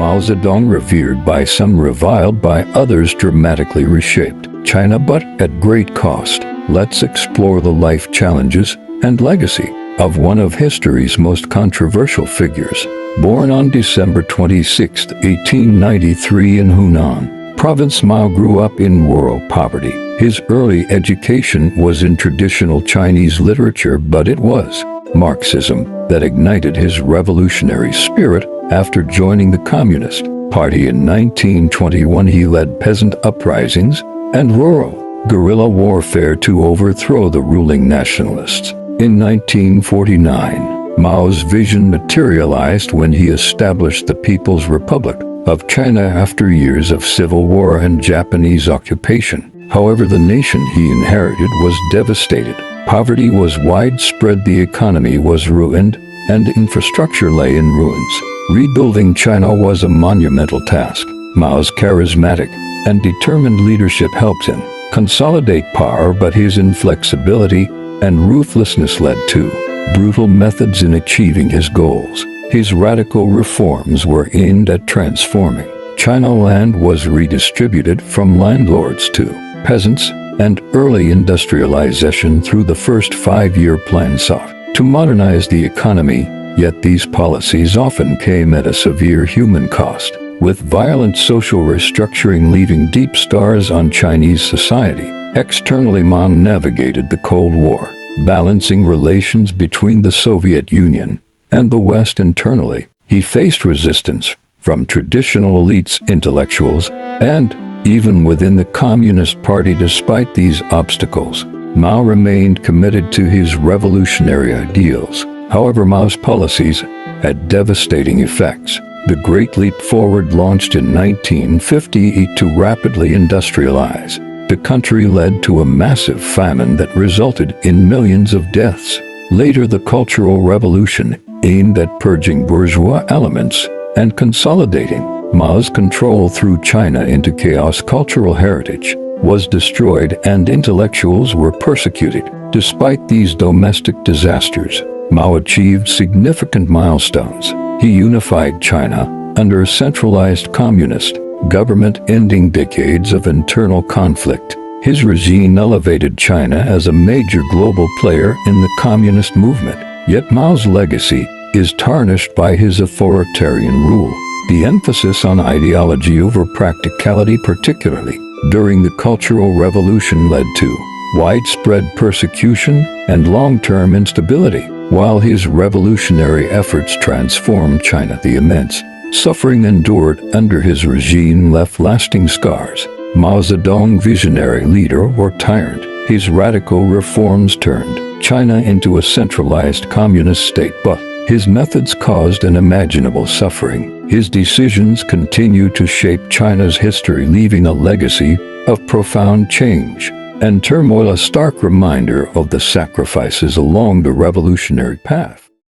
Mao Zedong, revered by some, reviled by others, dramatically reshaped China, but at great cost. Let's explore the life challenges and legacy of one of history's most controversial figures. Born on December 26, 1893 in Hunan Province, Mao grew up in rural poverty. His early education was in traditional Chinese literature, but it was Marxism that ignited his revolutionary spirit. After joining the Communist Party in 1921, he led peasant uprisings and rural guerrilla warfare to overthrow the ruling nationalists. In 1949, Mao's vision materialized when he established the People's Republic of China after years of civil war and Japanese occupation. However, the nation he inherited was devastated. Poverty was widespread, the economy was ruined, and infrastructure lay in ruins. Rebuilding China was a monumental task. Mao's charismatic and determined leadership helped him consolidate power, but his inflexibility and ruthlessness led to brutal methods in achieving his goals. His radical reforms were aimed at transforming China. Land was redistributed from landlords to peasants, and early industrialization through the first 5-year plan sought to modernize the economy. Yet these policies often came at a severe human cost, with violent social restructuring leaving deep scars on Chinese society. Externally, Mao navigated the Cold War, balancing relations between the Soviet Union and the West. Internally, he faced resistance from traditional elites, intellectuals, and even within the Communist Party. Despite these obstacles, Mao remained committed to his revolutionary ideals. However, Mao's policies had devastating effects. The Great Leap Forward, launched in 1958 to rapidly industrialize the country, led to a massive famine that resulted in millions of deaths. Later, the Cultural Revolution, aimed at purging bourgeois elements and consolidating Mao's control through China into chaos. Cultural heritage was destroyed and intellectuals were persecuted. Despite these domestic disasters, Mao achieved significant milestones. He unified China under a centralized communist government, ending decades of internal conflict. His regime elevated China as a major global player in the communist movement. Yet Mao's legacy is tarnished by his authoritarian rule. The emphasis on ideology over practicality, particularly during the Cultural Revolution, led to widespread persecution and long-term instability. While his revolutionary efforts transformed China, the immense suffering endured under his regime left lasting scars. Mao Zedong, visionary leader or tyrant, his radical reforms turned China into a centralized communist state, but his methods caused unimaginable suffering. His decisions continue to shape China's history, leaving a legacy of profound change and turmoil, a stark reminder of the sacrifices along the revolutionary path.